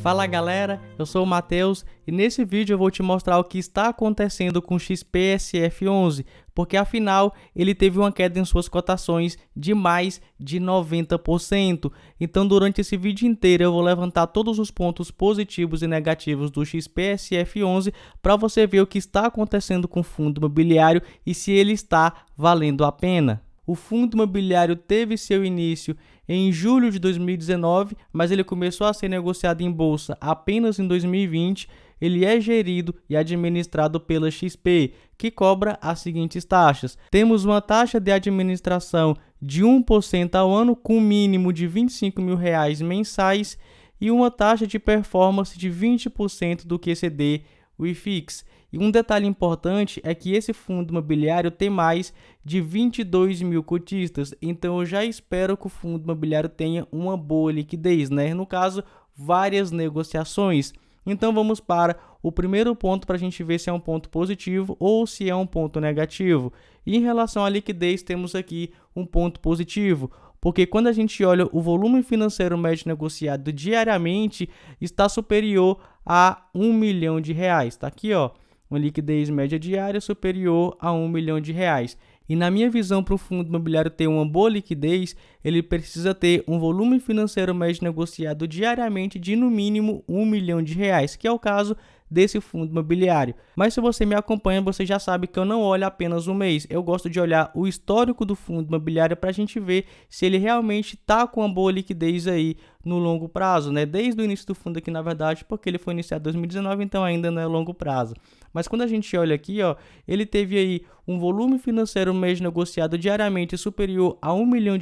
Fala galera, eu sou o Matheus e nesse vídeo eu vou te mostrar o que está acontecendo com o XPSF11, porque afinal ele teve uma queda em suas cotações de mais de 90%. Então durante esse vídeo inteiro eu vou levantar todos os pontos positivos e negativos do XPSF11 para você ver o que está acontecendo com o fundo imobiliário e se ele está valendo a pena. O fundo imobiliário teve seu início em julho de 2019, mas ele começou a ser negociado em bolsa apenas em 2020. Ele é gerido e administrado pela XP, que cobra as seguintes taxas. Temos uma taxa de administração de 1% ao ano, com mínimo de R$ 25 mil mensais, e uma taxa de performance de 20% do QCD, o IFIX. E um detalhe importante é que esse fundo imobiliário tem mais de 22 mil cotistas, então eu já espero que o fundo imobiliário tenha uma boa liquidez, né? No caso, várias negociações. Então vamos para o primeiro ponto para a gente ver se é um ponto positivo ou se é um ponto negativo. E em relação à liquidez, temos aqui um ponto positivo, porque quando a gente olha o volume financeiro médio negociado diariamente, está superior a R$ 1 milhão. Tá aqui, ó. Uma liquidez média diária superior a R$ 1 milhão. E na minha visão, para o fundo imobiliário ter uma boa liquidez, ele precisa ter um volume financeiro médio negociado diariamente de no mínimo R$ 1 milhão, que é o caso desse fundo imobiliário. Mas se você me acompanha, você já sabe que eu não olho apenas um mês. Eu gosto de olhar o histórico do fundo imobiliário para a gente ver se ele realmente está com uma boa liquidez aí no longo prazo, né? Desde o início do fundo aqui, na verdade, porque ele foi iniciado em 2019, então ainda não é longo prazo. Mas quando a gente olha aqui, ó, ele teve aí um volume financeiro médio negociado diariamente superior a R$ 1 milhão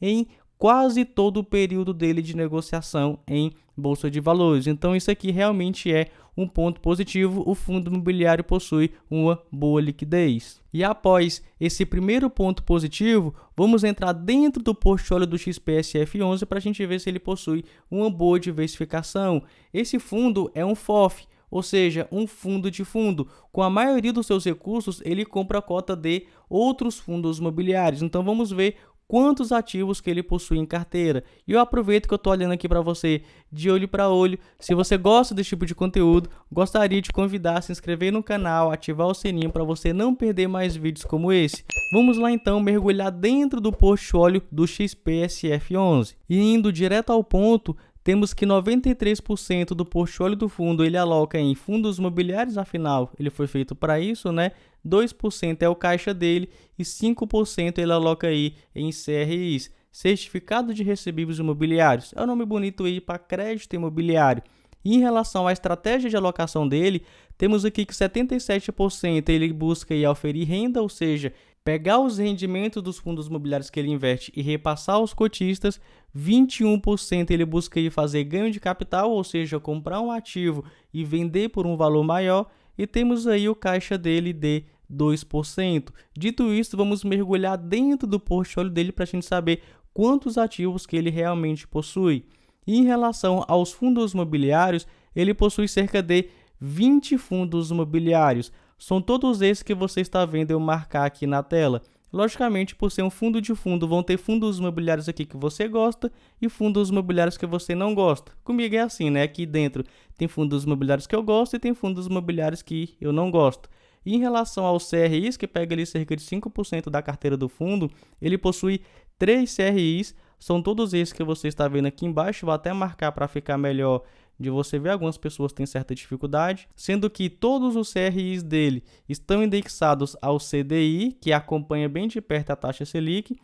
em quase todo o período dele de negociação em bolsa de valores. Então isso aqui realmente é um ponto positivo. O fundo imobiliário possui uma boa liquidez. E após esse primeiro ponto positivo, vamos entrar dentro do portfólio do XPSF11 para a gente ver se ele possui uma boa diversificação. Esse fundo é um FOF, ou seja, um fundo de fundo. Com a maioria dos seus recursos, ele compra a cota de outros fundos imobiliários. Então vamos ver quantos ativos que ele possui em carteira. E eu aproveito que eu estou olhando aqui para você de olho para olho. Se você gosta desse tipo de conteúdo, gostaria de convidar a se inscrever no canal, ativar o sininho para você não perder mais vídeos como esse. Vamos lá então mergulhar dentro do portfólio do XPSF11. E indo direto ao ponto, temos que 93% do portfólio do fundo ele aloca em fundos imobiliários, afinal ele foi feito para isso, né? 2% é o caixa dele e 5% ele aloca aí em CRIs, Certificado de Recebíveis Imobiliários. É um nome bonito aí para crédito imobiliário. E em relação à estratégia de alocação dele, temos aqui que 77% ele busca aí oferir renda, ou seja, pegar os rendimentos dos fundos imobiliários que ele investe e repassar aos cotistas. 21% ele busca aí fazer ganho de capital, ou seja, comprar um ativo e vender por um valor maior. E temos aí o caixa dele de 2%. Dito isso, vamos mergulhar dentro do portfólio dele para a gente saber quantos ativos que ele realmente possui. E em relação aos fundos imobiliários, ele possui cerca de 20 fundos imobiliários. São todos esses que você está vendo eu marcar aqui na tela. Logicamente, por ser um fundo de fundo, vão ter fundos imobiliários aqui que você gosta e fundos imobiliários que você não gosta. Comigo é assim, né? Aqui dentro tem fundos imobiliários que eu gosto e tem fundos imobiliários que eu não gosto. E em relação aos CRIs, que pega ali cerca de 5% da carteira do fundo, ele possui 3 CRIs. São todos esses que você está vendo aqui embaixo. Vou até marcar para ficar melhor de você ver. Algumas pessoas têm certa dificuldade, sendo que todos os CRIs dele estão indexados ao CDI, que acompanha bem de perto a taxa Selic,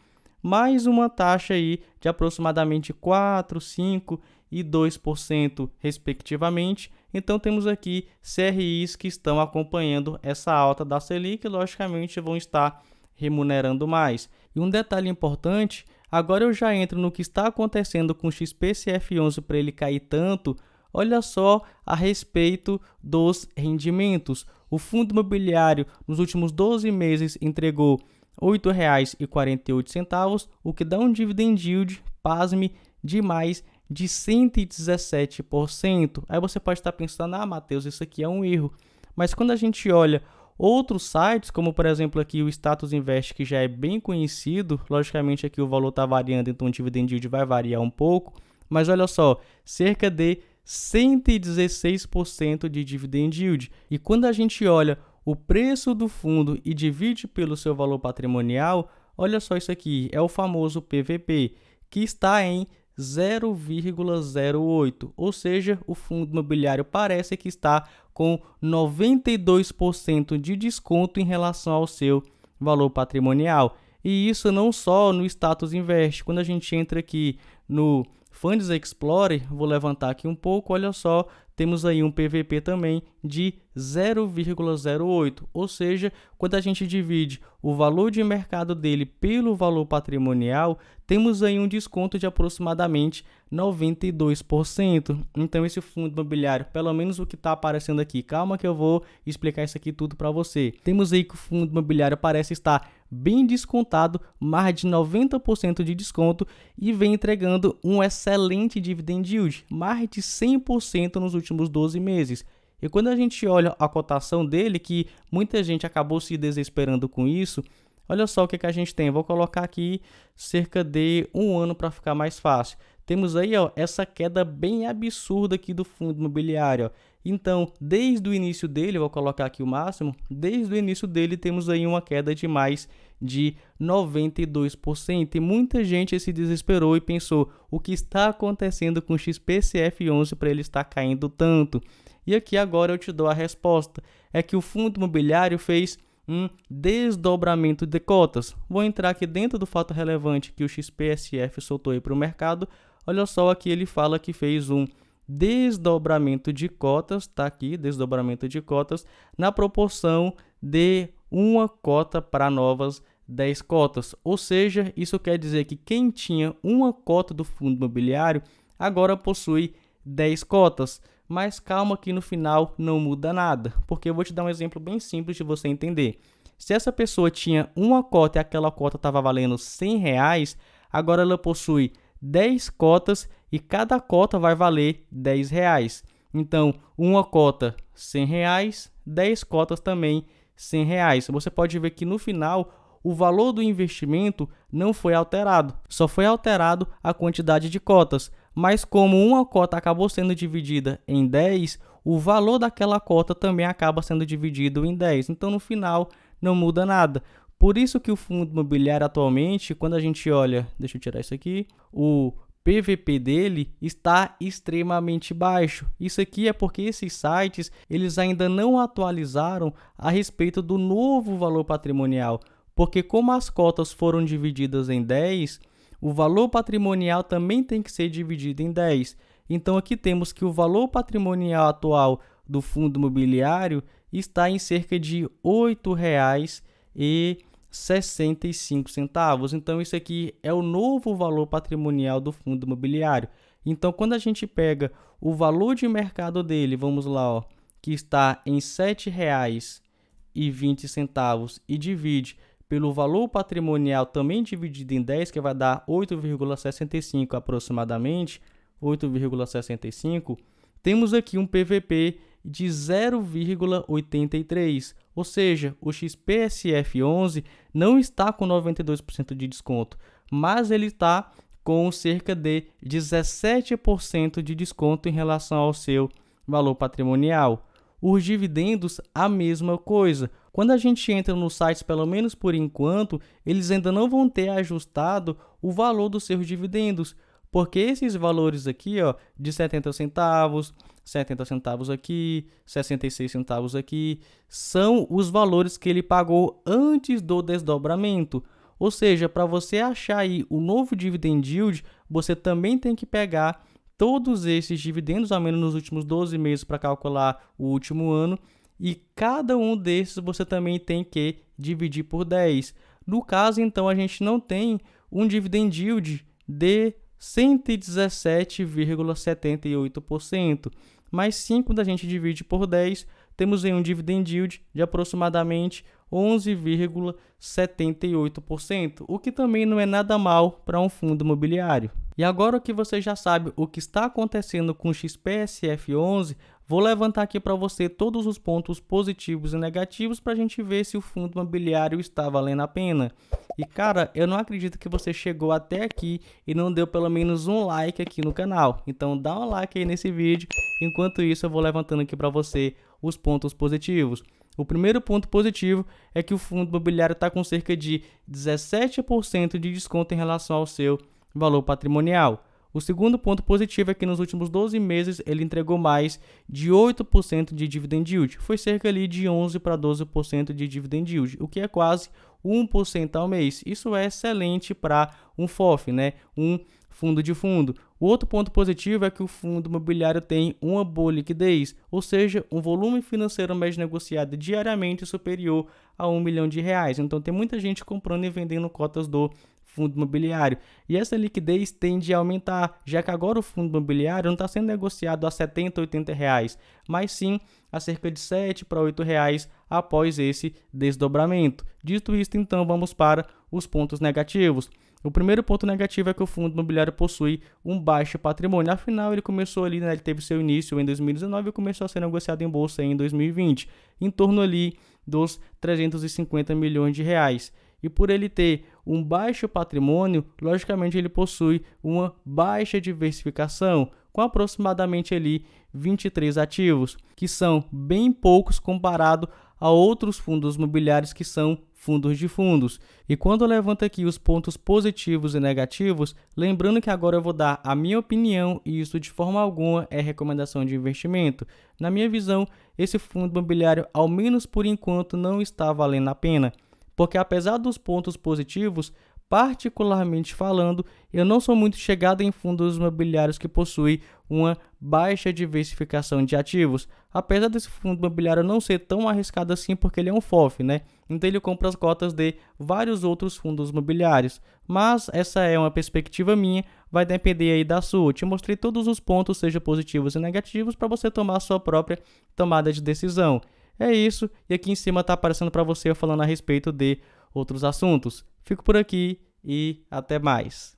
mais uma taxa aí de aproximadamente 4%, 5% e 2% respectivamente. Então temos aqui CRIs que estão acompanhando essa alta da Selic e logicamente vão estar remunerando mais. E um detalhe importante, agora eu já entro no que está acontecendo com o XPSF11 para ele cair tanto. Olha só a respeito dos rendimentos. O fundo imobiliário nos últimos 12 meses entregou R$ 8,48, o que dá um dividend yield, pasme, de mais de 117%. Aí você pode estar pensando, Matheus, isso aqui é um erro. Mas quando a gente olha outros sites, como por exemplo aqui o Status Invest, que já é bem conhecido, logicamente aqui o valor está variando, então o dividend yield vai variar um pouco. Mas olha só, cerca de 116% de dividend yield. E quando a gente olha o preço do fundo e divide pelo seu valor patrimonial, olha só isso aqui, é o famoso PVP, que está em 0,08, ou seja, o fundo imobiliário parece que está com 92% de desconto em relação ao seu valor patrimonial. E isso não só no Status Invest. Quando a gente entra aqui no Funds Explorer, vou levantar aqui um pouco, olha só, temos aí um PVP também de 0,08, ou seja, quando a gente divide o valor de mercado dele pelo valor patrimonial, temos aí um desconto de aproximadamente 92%. Então esse fundo imobiliário, pelo menos o que está aparecendo aqui, calma que eu vou explicar isso aqui tudo para você. Temos aí que o fundo imobiliário parece estar bem descontado, mais de 90% de desconto, e vem entregando um excelente dividend yield, mais de 100% nos últimos 12 meses. E quando a gente olha a cotação dele, que muita gente acabou se desesperando com isso, olha só o que a gente tem. Vou colocar aqui cerca de um ano para ficar mais fácil. Temos aí essa queda bem absurda aqui do fundo imobiliário. Então, desde o início dele, vou colocar aqui o máximo, desde o início dele temos aí uma queda de mais de 92%. E muita gente se desesperou e pensou, o que está acontecendo com o XPCF11 para ele estar caindo tanto? E aqui agora eu te dou a resposta. É que o fundo imobiliário fez um desdobramento de cotas. Vou entrar aqui dentro do fato relevante que o XPSF soltou aí para o mercado. Olha só, aqui ele fala que fez um desdobramento de cotas, tá aqui, desdobramento de cotas, na proporção de uma cota para novas 10 cotas. Ou seja, isso quer dizer que quem tinha uma cota do fundo imobiliário agora possui 10 cotas. Mas calma que no final não muda nada, porque eu vou te dar um exemplo bem simples de você entender. Se essa pessoa tinha uma cota e aquela cota estava valendo R$100, agora ela possui 10 cotas e cada cota vai valer R$10. Então, uma cota R$100, 10 cotas também R$100. Você pode ver que no final o valor do investimento não foi alterado, só foi alterado a quantidade de cotas. Mas como uma cota acabou sendo dividida em 10, o valor daquela cota também acaba sendo dividido em 10. Então, no final, não muda nada. Por isso que o fundo imobiliário atualmente, quando a gente olha, deixa eu tirar isso aqui, o PVP dele está extremamente baixo. Isso aqui é porque esses sites, eles ainda não atualizaram a respeito do novo valor patrimonial. Porque como as cotas foram divididas em 10, o valor patrimonial também tem que ser dividido em 10. Então aqui temos que o valor patrimonial atual do fundo imobiliário está em cerca de R$ 8,65. Então isso aqui é o novo valor patrimonial do fundo imobiliário. Então quando a gente pega o valor de mercado dele, vamos lá, que está em R$ 7,20 e divide pelo valor patrimonial também dividido em 10, que vai dar 8,65 aproximadamente, 8,65, temos aqui um PVP de 0,83, ou seja, o XPSF11 não está com 92% de desconto, mas ele está com cerca de 17% de desconto em relação ao seu valor patrimonial. Os dividendos, a mesma coisa. Quando a gente entra nos sites, pelo menos por enquanto, eles ainda não vão ter ajustado o valor dos seus dividendos, porque esses valores aqui, de 70 centavos, 70 centavos aqui, 66 centavos aqui, são os valores que ele pagou antes do desdobramento. Ou seja, para você achar aí o novo dividend yield, você também tem que pegar todos esses dividendos, ao menos nos últimos 12 meses, para calcular o último ano, e cada um desses você também tem que dividir por 10. No caso, então, a gente não tem um dividend yield de 117,78%, mas sim, quando a gente divide por 10, temos aí um dividend yield de aproximadamente 11,78%, o que também não é nada mal para um fundo imobiliário. E agora que você já sabe o que está acontecendo com o XPSF11, Vou levantar aqui para você todos os pontos positivos e negativos para a gente ver se o fundo imobiliário está valendo a pena. E cara, eu não acredito que você chegou até aqui e não deu pelo menos um like aqui no canal. Então dá um like aí nesse vídeo. Enquanto isso, eu vou levantando aqui para você os pontos positivos. O primeiro ponto positivo é que o fundo imobiliário está com cerca de 17% de desconto em relação ao seu valor patrimonial. O segundo ponto positivo é que nos últimos 12 meses ele entregou mais de 8% de dividend yield. Foi cerca ali de 11 para 12% de dividend yield, o que é quase 1% ao mês. Isso é excelente para um FOF, né? Um fundo de fundo. O outro ponto positivo é que o fundo imobiliário tem uma boa liquidez, ou seja, um volume financeiro médio negociado diariamente superior a R$1 milhão. Então tem muita gente comprando e vendendo cotas do fundo imobiliário. E essa liquidez tende a aumentar, já que agora o fundo imobiliário não está sendo negociado a R$70, R$80, mas sim a cerca de R$7 para R$8 após esse desdobramento. Dito isto, então, vamos para os pontos negativos. O primeiro ponto negativo é que o fundo imobiliário possui um baixo patrimônio. Afinal, ele começou ali, né, ele teve seu início em 2019 e começou a ser negociado em bolsa em 2020, em torno ali dos R$350 milhões. E por ele ter um baixo patrimônio, logicamente ele possui uma baixa diversificação, com aproximadamente ali 23 ativos, que são bem poucos comparado a outros fundos imobiliários que são fundos de fundos. E quando eu levanto aqui os pontos positivos e negativos, lembrando que agora eu vou dar a minha opinião e isso de forma alguma é recomendação de investimento. Na minha visão, esse fundo imobiliário, ao menos por enquanto, não está valendo a pena. Porque apesar dos pontos positivos, particularmente falando, eu não sou muito chegado em fundos imobiliários que possuem uma baixa diversificação de ativos. Apesar desse fundo imobiliário não ser tão arriscado assim, porque ele é um FOF, né? Então ele compra as cotas de vários outros fundos imobiliários. Mas essa é uma perspectiva minha, vai depender aí da sua. Eu te mostrei todos os pontos, seja positivos e negativos, para você tomar a sua própria tomada de decisão. É isso, e aqui em cima está aparecendo para você eu falando a respeito de outros assuntos. Fico por aqui e até mais.